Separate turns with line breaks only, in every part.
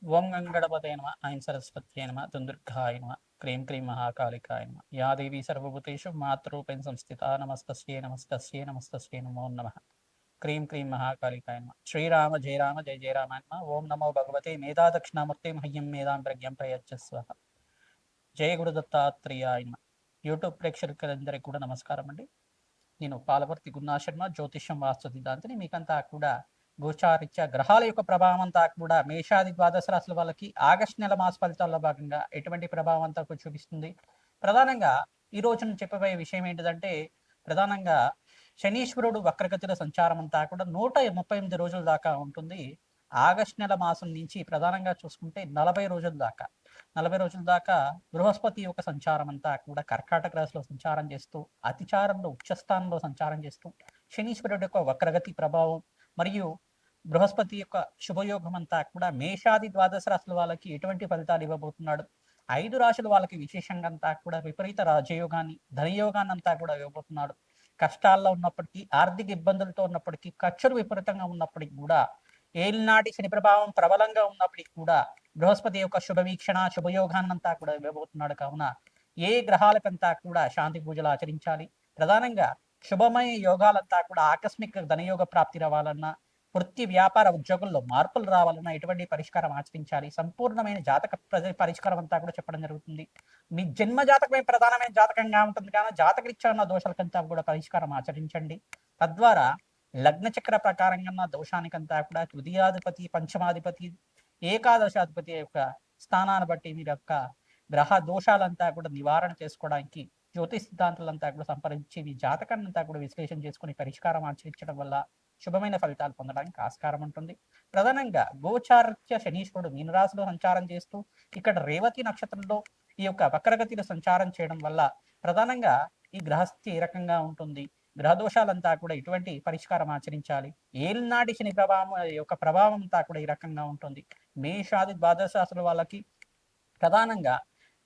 ఓం గంగణపతే నమ ఐం సరస్వత్యై నమ దుందుర్గాయ నమ క్రీం క్రీం మహాకాళికాయ నమ యా దేవీ సర్వభూతేషు మాతృరూపేణ సంస్థితా నమస్తస్యై నమస్తస్యై నమస్తస్యై నమో నమః క్రీం క్రీం మహాకాళికాయ నమ శ్రీరామ జయ రామ జయ జయ రామ నమ ఓం నమో భగవతే మేధా దక్షిణామూర్తి మహ్యం మేధాం ప్రజ్ఞం ప్రయచ్చస్వ జయ గురు దత్తాత్రేయాయ నమ యూట్యూబ్ ప్రేక్షకులందరికీ కూడా నమస్కారం అండి. నేను పాలవర్తి గున్నా శర్మ, జ్యోతిష్యం వాస్తు సిద్ధాంతిని. మీకంతా కూడా గోచారిత్య గ్రహాల యొక్క ప్రభావం అంతా కూడా మేషాది ద్వాదశ రాశుల వాళ్ళకి ఆగస్టు నెల మాస ఫలితాల్లో భాగంగా ఎటువంటి ప్రభావం అంతా కూడా చూపిస్తుంది. ప్రధానంగా ఈ రోజు నేను చెప్పబోయే విషయం ఏంటిదంటే, ప్రధానంగా శనీశ్వరుడు వక్రగతిలో సంచారం అంతా కూడా 138 రోజుల దాకా ఉంటుంది. ఆగస్టు నెల మాసం నుంచి ప్రధానంగా చూసుకుంటే 40 రోజుల దాకా బృహస్పతి యొక్క సంచారం అంతా కూడా కర్కాటక రాశిలో సంచారం చేస్తూ, అతిచారంలో ఉచ్చస్థానంలో సంచారం చేస్తూ, శనీశ్వరుడు యొక్క వక్రగతి ప్రభావం మరియు బృహస్పతి యొక్క శుభయోగం అంతా కూడా మేషాది ద్వాదశ రాశుల వాళ్ళకి ఎటువంటి ఫలితాలు ఇవ్వబోతున్నాడు, 5 రాశుల వాళ్ళకి విశేషంగా అంతా కూడా విపరీత రాజయోగాన్ని ధనయోగాన్ని అంతా కూడా ఇవ్వబోతున్నాడు. కష్టాల్లో ఉన్నప్పటికీ, ఆర్థిక ఇబ్బందులతో ఉన్నప్పటికీ, ఖర్చులు విపరీతంగా ఉన్నప్పటికీ కూడా, ఏలినాటి శని ప్రభావం ప్రబలంగా ఉన్నప్పటికీ కూడా బృహస్పతి యొక్క శుభవీక్షణ శుభయోగాన్నంతా కూడా ఇవ్వబోతున్నాడు. కావున ఏ గ్రహాలకంతా కూడా శాంతి పూజలు ఆచరించాలి, ప్రధానంగా శుభమయ యోగాలంతా కూడా ఆకస్మిక ధనయోగ ప్రాప్తి రావాలన్నా, వృత్తి వ్యాపార ఉద్యోగుల్లో మార్పులు రావాలన్నా ఎటువంటి పరిష్కారం ఆచరించాలి, సంపూర్ణమైన జాతక పరిష్కారం అంతా కూడా చెప్పడం జరుగుతుంది. మీ జన్మ జాతకమే ప్రధానమైన జాతకంగా ఉంటుంది కానీ జాతకరీత్యా ఉన్న దోషాలకంతా కూడా పరిష్కారం ఆచరించండి. తద్వారా లగ్న చక్ర ప్రకారంగా దోషానికంతా కూడా తృతీయాధిపతి, పంచమాధిపతి, ఏకాదశాధిపతి యొక్క స్థానాన్ని బట్టి మీరు యొక్క గ్రహ దోషాలంతా కూడా నివారణ చేసుకోవడానికి జ్యోతిష్ సిద్ధాంతాలంతా కూడా సంప్రదించి మీ జాతకాన్ని అంతా కూడా విశ్లేషణ చేసుకుని పరిష్కారం ఆచరించడం వల్ల శుభమైన ఫలితాలు పొందడానికి ఆస్కారం ఉంటుంది. ప్రధానంగా గోచారత్య శనీశ్వరుడు మీనరాశిలో సంచారం చేస్తూ ఇక్కడ రేవతి నక్షత్రంలో ఈ యొక్క వక్రగతిలో సంచారం చేయడం వల్ల ప్రధానంగా ఈ గ్రహస్థితి ఏ రకంగా ఉంటుంది, గ్రహదోషాలంతా కూడా ఇటువంటి పరిష్కారం ఆచరించాలి, ఏలినాటి శని ప్రభావం యొక్క ప్రభావం అంతా కూడా ఈ రకంగా ఉంటుంది. మేషాది ద్వాదశ రాశుల వాళ్ళకి ప్రధానంగా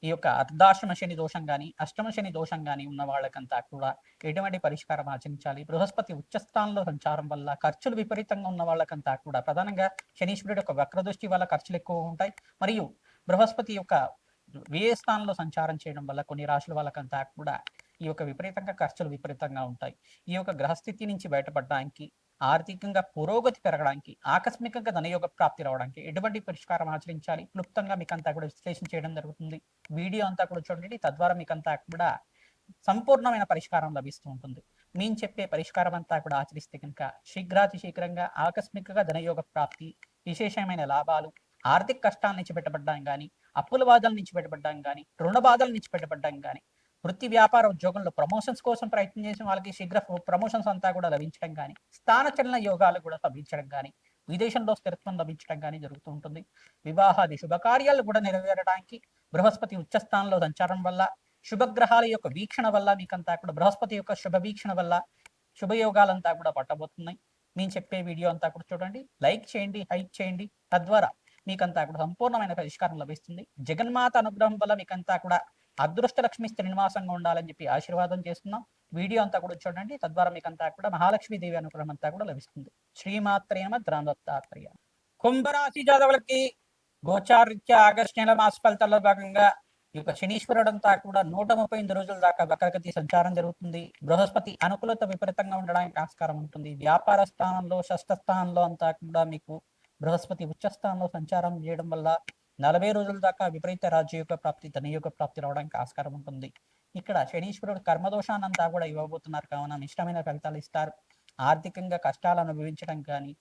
ఈ యొక్క అర్ధాశ్రమ శని దోషం కానీ అష్టమ శని దోషం కానీ ఉన్న వాళ్ళకంతా కూడా ఎటువంటి పరిష్కారం ఆచరించాలి, బృహస్పతి ఉచ్చస్థానంలో సంచారం వల్ల ఖర్చులు విపరీతంగా ఉన్న వాళ్ళకంతా కూడా ప్రధానంగా శనీశ్వరుడు యొక్క వక్రదృష్టి వల్ల ఖర్చులు ఎక్కువ ఉంటాయి, మరియు బృహస్పతి యొక్క వ్యయ స్థానంలో సంచారం చేయడం వల్ల కొన్ని రాశుల వాళ్ళకంతా కూడా ఈ యొక్క విపరీతంగా ఖర్చులు విపరీతంగా ఉంటాయి. ఈ యొక్క గ్రహస్థితి నుంచి బయటపడడానికి, ఆర్థికంగా పురోగతి పెరగడానికి, ఆకస్మికంగా ధనయోగ ప్రాప్తి రావడానికి ఎటువంటి పరిష్కారం ఆచరించాలి క్లుప్తంగా మీకు అంతా కూడా విశ్లేషణ చేయడం జరుగుతుంది. వీడియో అంతా కూడా చూడండి, తద్వారా మీకు అంతా కూడా సంపూర్ణమైన పరిష్కారం లభిస్తూ ఉంటుంది. మేము చెప్పే పరిష్కారం అంతా కూడా ఆచరిస్తే కనుక శీఘ్రాతి శీఘ్రంగా ఆకస్మికంగా ధనయోగ ప్రాప్తి, విశేషమైన లాభాలు, ఆర్థిక కష్టాల నుంచి బయటపడడం కానీ, అప్పుల బాధల నుంచి బయటపడడం కానీ, రుణ బాధల నుంచి బయటపడడం కానీ, వృత్తి వ్యాపార ఉద్యోగంలో ప్రమోషన్స్ కోసం ప్రయత్నం చేసిన వాళ్ళకి శీఘ్ర ప్రమోషన్స్ అంతా కూడా లభించడం కానీ, స్థానచలన యోగాలు కూడా లభించడం కానీ, విదేశంలో స్థిరత్వం లభించడం కానీ జరుగుతూ ఉంటుంది. వివాహాది శుభకార్యాలు కూడా నెరవేరడానికి బృహస్పతి ఉచ్చస్థానంలో సంచారం వల్ల, శుభగ్రహాల యొక్క వీక్షణ వల్ల మీకంతా కూడా బృహస్పతి యొక్క శుభ వీక్షణ వల్ల శుభయోగాలంతా కూడా పట్టబోతున్నాయి. మేము చెప్పే వీడియో అంతా కూడా చూడండి, లైక్ చేయండి, హైప్ చేయండి, తద్వారా మీకంతా కూడా సంపూర్ణమైన పరిష్కారం లభిస్తుంది. జగన్మాత అనుగ్రహం వల్ల మీకంతా కూడా అదృష్ట లక్ష్మి శ్రీనివాసంగా ఉండాలని చెప్పి ఆశీర్వాదం చేస్తున్నాం. వీడియో అంతా కూడా చూడండి, తద్వారా మీకంతా కూడా మహాలక్ష్మీదేవి అనుగ్రహం అంతా కూడా లభిస్తుంది. శ్రీమాత్రేమ ద్రాందత్తాత్రేయ. కుంభరాశి జాతకులకి గోచారీత్యా ఆగస్టు నెల మాస ఫలితాల్లో భాగంగా ఈ యొక్క శనీశ్వరుడు అంతా కూడా 138 రోజుల దాకా వక్రగతి సంచారం జరుగుతుంది. బృహస్పతి అనుకూలత విపరీతంగా ఉండడానికి ఆస్కారం ఉంటుంది. వ్యాపార స్థానంలో షష్ఠ స్థానంలో అంతా కూడా మీకు బృహస్పతి ఉచ్చస్థానంలో సంచారం చేయడం వల్ల 40 రోజుల దాకా విపరీత రాజ్యయోగ ప్రాప్తి, ధనయోగ ప్రాప్తి రావడానికి ఆస్కారం ఉంటుంది. ఇక్కడ శనీశ్వరుడు కర్మదోషాన్ని అంతా కూడా ఇవ్వబోతున్నారు కావున ఇష్టమైన ఫలితాలు ఇస్తారు. ఆర్థికంగా కష్టాలు అనుభవించడం కానీ,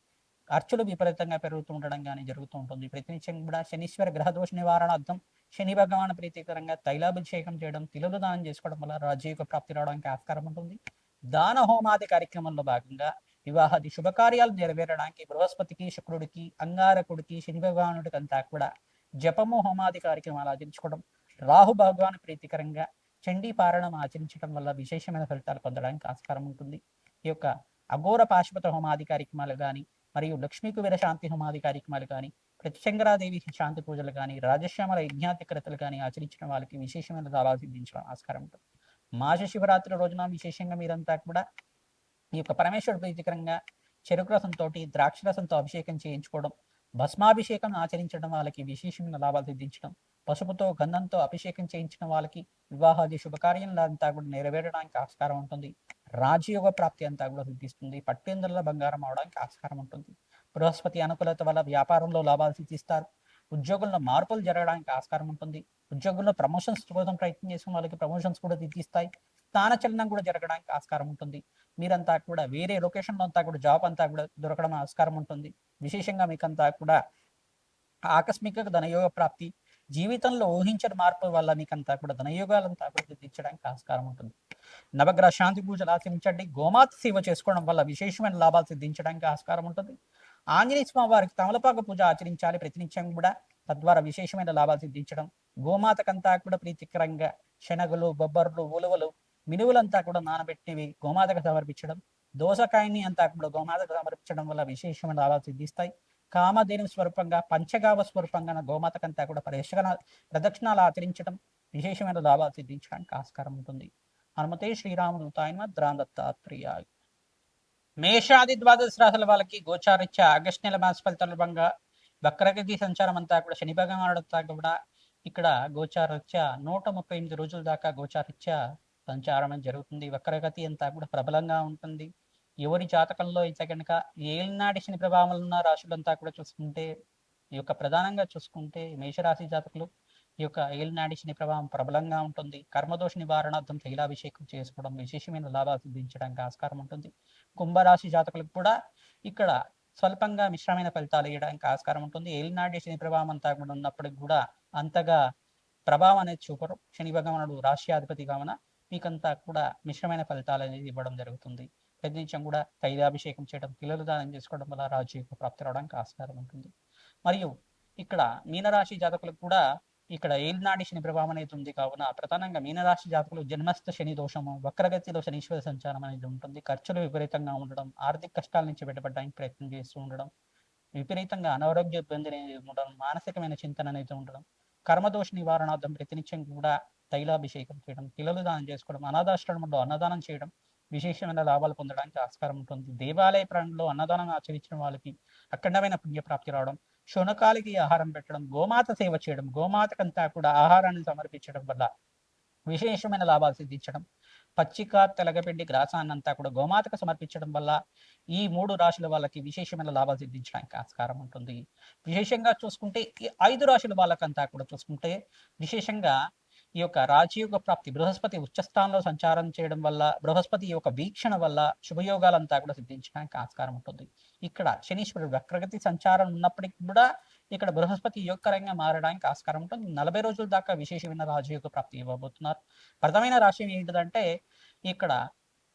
ఖర్చులు విపరీతంగా పెరుగుతూ ఉండడం కానీ జరుగుతూ ఉంటుంది. ప్రతినిత్యం కూడా శనీశ్వర గ్రహదోష నివారణార్థం శని భగవాన్ ప్రీతికరంగా తైలాభిషేకం చేయడం, తిలులు దానం చేసుకోవడం వల్ల రాజయోగ ప్రాప్తి రావడానికి ఆస్కారం ఉంటుంది. దాన హోమాది కార్యక్రమంలో భాగంగా వివాహాది శుభకార్యాలు నెరవేరడానికి బృహస్పతికి, శుక్రుడికి, అంగారకుడికి, శని భగవానుడికి అంతా కూడా జపము హోమాది కార్యక్రమాలు ఆచరించుకోవడం, రాహు భగవాన్ ప్రీతికరంగా చండీ పారణం ఆచరించడం వల్ల విశేషమైన ఫలితాలు పొందడానికి ఆస్కారం ఉంటుంది. ఈ యొక్క అఘోర పాశుపత హోమాది కార్యక్రమాలు కానీ, మరియు లక్ష్మీ కుబేర శాంతి హోమాది కార్యక్రమాలు కానీ, ప్రత్యంగరాదేవి శాంతి పూజలు కానీ, రాజశ్యామల యజ్ఞాతిక్రతలు కానీ ఆచరించిన వాళ్ళకి విశేషమైన లాభాలు సిద్ధించడం ఆస్కారం ఉంటుంది. మాస శివరాత్రి రోజున విశేషంగా మీరంతా కూడా ఈ యొక్క పరమేశ్వరుడు ప్రీతికరంగా చెరుకు రసంతో, ద్రాక్ష రసంతో అభిషేకం చేయించుకోవడం, భస్మాభిషేకం ఆచరించడం వాళ్ళకి విశేషమైన లాభాలు సిద్ధించడం, పసుపుతో గంధంతో అభిషేకం చేయించిన వాళ్ళకి వివాహాది శుభకార్యాలంతా కూడా నెరవేరడానికి ఆస్కారం ఉంటుంది. రాజయోగ ప్రాప్తి అంతా కూడా సిద్ధిస్తుంది. పట్టెందుల బంగారం అవడానికి ఆస్కారం ఉంటుంది. బృహస్పతి అనుకూలత వల్ల వ్యాపారంలో లాభాలు సిద్ధిస్తారు. ఉద్యోగుల్లో మార్పులు జరగడానికి ఆస్కారం ఉంటుంది. ఉద్యోగుల్లో ప్రమోషన్స్ కోసం ప్రయత్నం చేసిన వాళ్ళకి ప్రమోషన్స్ కూడా సిద్ధిస్తాయి. స్థానచలనం కూడా జరగడానికి ఆస్కారం ఉంటుంది. మీరంతా కూడా వేరే లొకేషన్లో అంతా కూడా జాబ్ అంతా కూడా దొరకడం ఆస్కారం ఉంటుంది. విశేషంగా మీకంతా కూడా ఆకస్మిక ధనయోగ ప్రాప్తి, జీవితంలో ఊహించని మార్పు వల్ల మీకంతా కూడా ధనయోగాలంతా కూడా సిద్ధించడానికి ఆస్కారం ఉంటుంది. నవగ్రహ శాంతి పూజలు ఆచరించండి. గోమాత సేవ చేసుకోవడం వల్ల విశేషమైన లాభాలు సిద్ధించడానికి ఆస్కారం ఉంటుంది. ఆంజనేయ స్వామి వారికి తమలపాక పూజ ఆచరించాలి ప్రతినిత్యం కూడా, తద్వారా విశేషమైన లాభాలు సిద్ధించడం. గోమాతకంతా కూడా ప్రీతికరంగా శనగలు, బొబ్బర్లు, ఉలువలు, మినువులంతా కూడా నానబెట్టినవి గోమాతకు సమర్పించడం. దోసకాయని అంతా కూడా గోమాతకు సమర్పించడం వల్ల విశేషమైన లాభాలు సిద్ధిస్తాయి. కామధేను స్వరూపంగా పంచగావ స్వరూపంగా గోమాతకంతా కూడా ప్రదక్షిణాలు ఆచరించడం విశేషమైన లాభాలు సిద్ధించడానికి ఆస్కారం ఉంటుంది. హనుమతే శ్రీరాముడు తాయన్మద్రాం దత్తాత్రేయ. మేషాది ద్వాదశ రాశుల వాళ్ళకి గోచారిత్య ఆగస్టు నెల మాస ఫలితాల భాగంగా వక్రగతి సంచారం అంతా కూడా శని భగవానుడంతా కూడా ఇక్కడ గోచారిత్య 138 రోజుల దాకా గోచారిత్య సంచారం జరుగుతుంది. వక్రగతి అంతా కూడా ప్రబలంగా ఉంటుంది. ఎవరి జాతకంలో అయితే కనుక ఏలినాటి శని ప్రభావం ఉన్న రాశులంతా కూడా చూసుకుంటే, ఈ యొక్క ప్రధానంగా చూసుకుంటే మేషరాశి జాతకులు ఈ యొక్క ఏలినాటి శని ప్రభావం ప్రబలంగా ఉంటుంది. కర్మదోష నివారణార్థం తైలాభిషేకం చేసుకోవడం విశేషమైన లాభాలు సిద్ధించడానికి ఆస్కారం ఉంటుంది. కుంభరాశి జాతకులకు కూడా ఇక్కడ స్వల్పంగా మిశ్రమైన ఫలితాలు ఇవ్వడానికి ఆస్కారం ఉంటుంది. ఏలినాటి శని ప్రభావం అంతా కూడా ఉన్నప్పటికి కూడా అంతగా ప్రభావం అనేది చూపరు. శని భగవానుడు రాష్ట్రాధిపతి కావున మీకంతా కూడా మిశ్రమైన ఫలితాలు అనేది ఇవ్వడం జరుగుతుంది. ప్రతినిత్యం కూడా తైలాభిషేకం చేయడం, పిల్లలు దానం చేసుకోవడం వల్ల రాజయోగ ప్రాప్తి రావడానికి ఆస్కారం ఉంటుంది. మరియు ఇక్కడ మీనరాశి జాతకులకు కూడా ఇక్కడ ఏలినాటి శని ప్రభావం అనేది ఉంది కావున ప్రధానంగా మీనరాశి జాతకులు జన్మస్థ శని దోషము, వక్రగతిలో శనీశ్వర సంచారం అనేది ఉంటుంది. ఖర్చులు విపరీతంగా ఉండడం, ఆర్థిక కష్టాల నుంచి బయటపడడానికి ప్రయత్నం చేస్తూ ఉండడం, విపరీతంగా అనారోగ్య ఇబ్బంది అనేది ఉండడం, మానసికమైన చింతన అనేది ఉండడం, కర్మదోష నివారణార్థం ప్రతినిత్యం కూడా తైలాభిషేకం చేయడం, పిల్లలు దానం చేసుకోవడం, అనాథాశ్రమంలో అన్నదానం చేయడం విశేషమైన లాభాలు పొందడానికి ఆస్కారం ఉంటుంది. దేవాలయ ప్రాంతంలో అన్నదానం ఆచరించిన వాళ్ళకి అఖండమైన పుణ్యప్రాప్తి రావడం, శునకాలకి ఆహారం పెట్టడం, గోమాత సేవ చేయడం, గోమాతకంతా కూడా ఆహారాన్ని సమర్పించడం వల్ల విశేషమైన లాభాలు సిద్ధించడం, పచ్చిక తెలగపిండి గ్రాసాన్నంతా కూడా గోమాతకు సమర్పించడం వల్ల ఈ 3 రాశుల వాళ్ళకి విశేషమైన లాభాలు సిద్ధించడానికి ఆస్కారం ఉంటుంది. విశేషంగా చూసుకుంటే ఈ 5 రాశుల వాళ్ళకంతా కూడా చూసుకుంటే విశేషంగా ఈ యొక్క రాజయోగ ప్రాప్తి, బృహస్పతి ఉచ్చస్థానంలో సంచారం చేయడం వల్ల, బృహస్పతి యొక్క వీక్షణ వల్ల శుభయోగాలంతా కూడా సిద్ధించడానికి ఆస్కారం ఉంటుంది. ఇక్కడ శనీశ్వరుడు వక్రగతి సంచారం ఉన్నప్పటికీ కూడా ఇక్కడ బృహస్పతి యోగకరంగా మారడానికి ఆస్కారం ఉంటుంది. 40 రోజుల దాకా విశేషమైన రాజయోగ ప్రాప్తి ఇవ్వబోతున్నారు. ప్రథమైన రాశి ఏంటిదంటే ఇక్కడ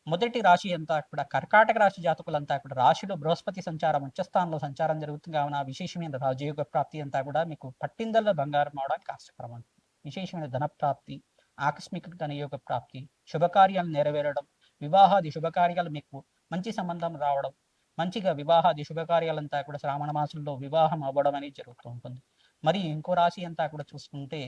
మొదటి రాశి అంతా కూడా కర్కాటక రాశి జాతకులంతా కూడా రాశిలో బృహస్పతి సంచారం ఉచ్చస్థానంలో సంచారం జరుగుతుంది కావున విశేషమైన రాజయోగ ప్రాప్తి అంతా కూడా మీకు పట్టిందల్లో బంగారం అవడానికి ఆస్కారం ఉంటుంది. విశేషమైన ధన ప్రాప్తి, ఆకస్మిక ధనయోగ ప్రాప్తి, శుభకార్యాలు నెరవేరడం, వివాహాది శుభకార్యాలు మీకు మంచి సంబంధం రావడం, మంచిగా వివాహాది శుభకార్యాలంతా కూడా శ్రావణ మాసంలో వివాహం అవ్వడం అనేది జరుగుతూ ఉంటుంది. మరి ఇంకో రాశి అంతా కూడా చూసుకుంటే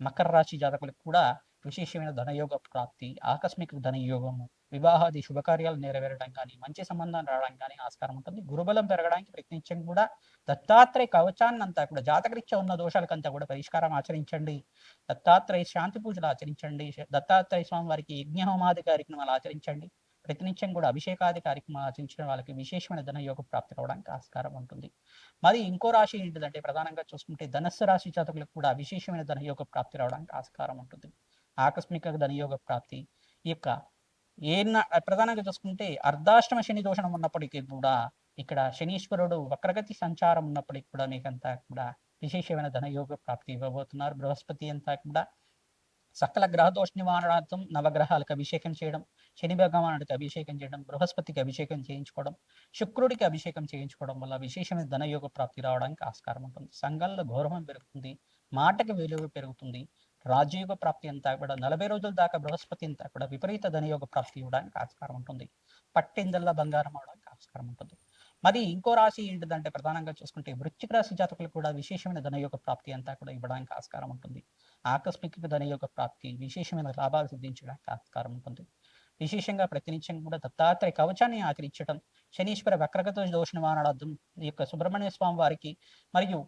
మకర రాశి జాతకులకు కూడా విశేషమైన ధనయోగ ప్రాప్తి, ఆకస్మిక ధనయోగము, వివాహాది శుభకార్యాలు నెరవేరడం కానీ, మంచి సంబంధం రావడం కానీ ఆస్కారం ఉంటుంది. గురుబలం పెరగడానికి ప్రయత్నించడం కూడా దత్తాత్రేయ కవచాన్ని అంతా కూడా జాతకరీత్యా ఉన్న దోషాలకంతా కూడా పరిష్కారం ఆచరించండి. దత్తాత్రేయ శాంతి పూజలు ఆచరించండి. దత్తాత్రేయ స్వామి వారికి యజ్ఞహోమాది కార్యక్రమాలు ఆచరించండి. ప్రతినిత్యం కూడా అభిషేకాది కార్యక్రమాలు ఆచరించిన వాళ్ళకి విశేషమైన ధనయోగ ప్రాప్తి రావడానికి ఆస్కారం ఉంటుంది. మరి ఇంకో రాశి ఏంటిదంటే ప్రధానంగా చూసుకుంటే ధనస్సు రాశి జాతకులకు కూడా విశేషమైన ధనయోగ ప్రాప్తి రావడానికి ఆస్కారం ఉంటుంది. ఆకస్మిక ధనయోగ ప్రాప్తి ఈ యొక్క ప్రధానంగా చూసుకుంటే అర్ధాష్టమ శని దోషణం ఉన్నప్పటికీ కూడా ఇక్కడ శనీశ్వరుడు వక్రగతి సంచారం ఉన్నప్పటికీ కూడా మీకంతా కూడా విశేషమైన ధనయోగ ప్రాప్తి ఇవ్వబోతున్నారు. బృహస్పతి అంతా కూడా సకల గ్రహ దోష నివారణార్థం నవగ్రహాలకు అభిషేకం చేయడం, శని భగవానుడికి అభిషేకం చేయడం, బృహస్పతికి అభిషేకం చేయించుకోవడం, శుక్రుడికి అభిషేకం చేయించుకోవడం వల్ల విశేషమైన ధనయోగ ప్రాప్తి రావడానికి ఆస్కారం ఉంటుంది. సంఘంలో గౌరవం పెరుగుతుంది, మాటకి విలువ పెరుగుతుంది. రాజయోగ ప్రాప్తి అంతా కూడా 40 రోజుల దాకా బృహస్పతి అంతా కూడా విపరీత ధనయోగ ప్రాప్తి ఇవ్వడానికి ఆస్కారం ఉంటుంది. పట్టిందల్లా బంగారం అవడానికి ఆస్కారం ఉంటుంది. మరి ఇంకో రాశి ఏంటిదంటే ప్రధానంగా చూసుకుంటే వృశ్చిక రాశి జాతకులు కూడా విశేషమైన ధనయోగ ప్రాప్తి అంతా కూడా ఇవ్వడానికి ఆస్కారం ఉంటుంది. ఆకస్మిక ధనయోగ ప్రాప్తి, విశేషమైన లాభాలు సిద్ధించడానికి ఆస్కారం ఉంటుంది. విశేషంగా ప్రతినిత్యం కూడా దత్తాత్రేయ కవచాన్ని ఆచరించడం, శనీశ్వర వక్రగత దోష నివారణార్థం ఈ యొక్క సుబ్రహ్మణ్య స్వామి వారికి మరియు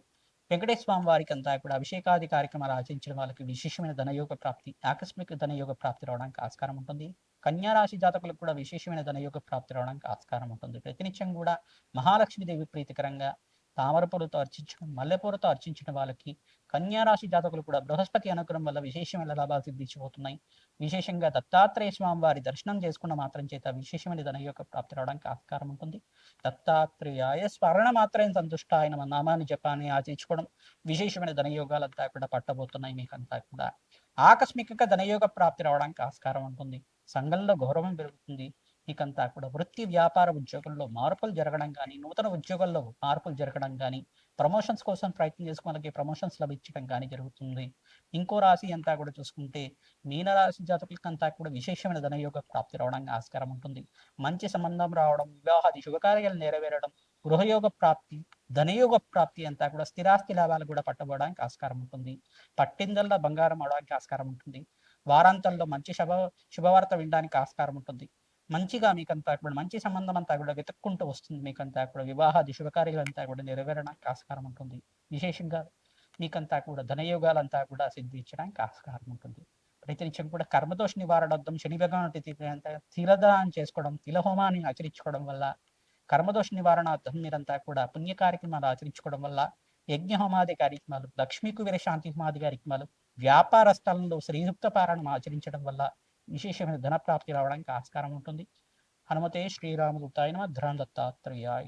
వెంకటేశ్వర స్వామి వారికి అంతా కూడా అభిషేకాది కార్యక్రమాలు ఆచరించడం వాళ్ళకి విశేషమైన ధనయోగ ప్రాప్తి, ఆకస్మిక ధనయోగ ప్రాప్తి రావడానికి ఆస్కారం ఉంటుంది. కన్యా రాశి జాతకులకు కూడా విశేషమైన ధనయోగ ప్రాప్తి రావడానికి ఆస్కారం ఉంటుంది. ప్రతినిత్యం కూడా మహాలక్ష్మీదేవి ప్రీతికరంగా తామరపూలతో అర్చించడం, మల్లెపూలతో అర్చించిన వాళ్ళకి, కన్యా రాశి జాతకులు కూడా బృహస్పతి అనుగ్రహం వల్ల విశేషమైన లాభాలు సిద్ధించబోతున్నాయి. విశేషంగా దత్తాత్రేయ స్వామి వారి దర్శనం చేసుకున్న మాత్రం చేత విశేషమైన ధనయోగ ప్రాప్తి రావడానికి ఆస్కారం ఉంటుంది. దత్తాత్రేయాయ స్మరణ మాత్రం సంతుష్ట ఆయన నామాన్ని జపాన్ని ఆచరించుకోవడం విశేషమైన ధనయోగాలంతా కూడా పట్టబోతున్నాయి. మీకంతా కూడా ఆకస్మికంగా ధనయోగ ప్రాప్తి రావడానికి ఆస్కారం ఉంటుంది. సంఘంలో గౌరవం పెరుగుతుంది. మీకంతా కూడా వృత్తి వ్యాపార ఉద్యోగంలో మార్పులు జరగడం కానీ, నూతన ఉద్యోగాల్లో మార్పులు జరగడం కానీ, ప్రమోషన్స్ కోసం ప్రయత్నం చేసుకున్నకి ప్రమోషన్స్ లభించడం కానీ జరుగుతుంది. ఇంకో రాశి అంతా కూడా చూసుకుంటే మీనరాశి జాతకులకి అంతా కూడా విశేషమైన ధనయోగ ప్రాప్తి రావడానికి ఆస్కారం ఉంటుంది. మంచి సంబంధం రావడం, వివాహాది శుభకార్యాలు నెరవేరడం, గృహయోగ ప్రాప్తి, ధనయోగ ప్రాప్తి అంతా కూడా స్థిరాస్తి లాభాలు కూడా పట్టబోవడానికి ఆస్కారం ఉంటుంది. పట్టిందల్లా బంగారం అవడానికి ఆస్కారం ఉంటుంది. వారాంతంలో మంచి శుభవార్త వినడానికి ఆస్కారం ఉంటుంది. మంచిగా మీకంతా కూడా మంచి సంబంధం అంతా కూడా వెతుక్కుంటూ వస్తుంది. మీకంతా కూడా వివాహాది శుభకార్యాలంతా కూడా నెరవేరడానికి ఆస్కారం ఉంటుంది. విశేషంగా మీకంతా కూడా ధనయోగాలంతా కూడా సిద్ధించడానికి ఆస్కారం ఉంటుంది. ప్రతినిత్యం కూడా కర్మదోష నివారణార్థం శని భగవానుడి తిలదానం చేసుకోవడం, తిలహోమాన్ని ఆచరించుకోవడం వల్ల, కర్మదోష నివారణార్థం మీరంతా కూడా పుణ్య కార్యక్రమాలు ఆచరించుకోవడం వల్ల, యజ్ఞ హోమాది కార్యక్రమాలు, లక్ష్మీ కుబేర శాంతి హోమాది కార్యక్రమాలు, వ్యాపార స్థలంలో శ్రీయుక్త పారాయణం ఆచరించడం వల్ల విశేషమైన ధన ప్రాప్తి రావడానికి ఆస్కారం ఉంటుంది. హనుమతే శ్రీరామదూతాయ నమః. ధర్మ దత్తాత్రేయాయ.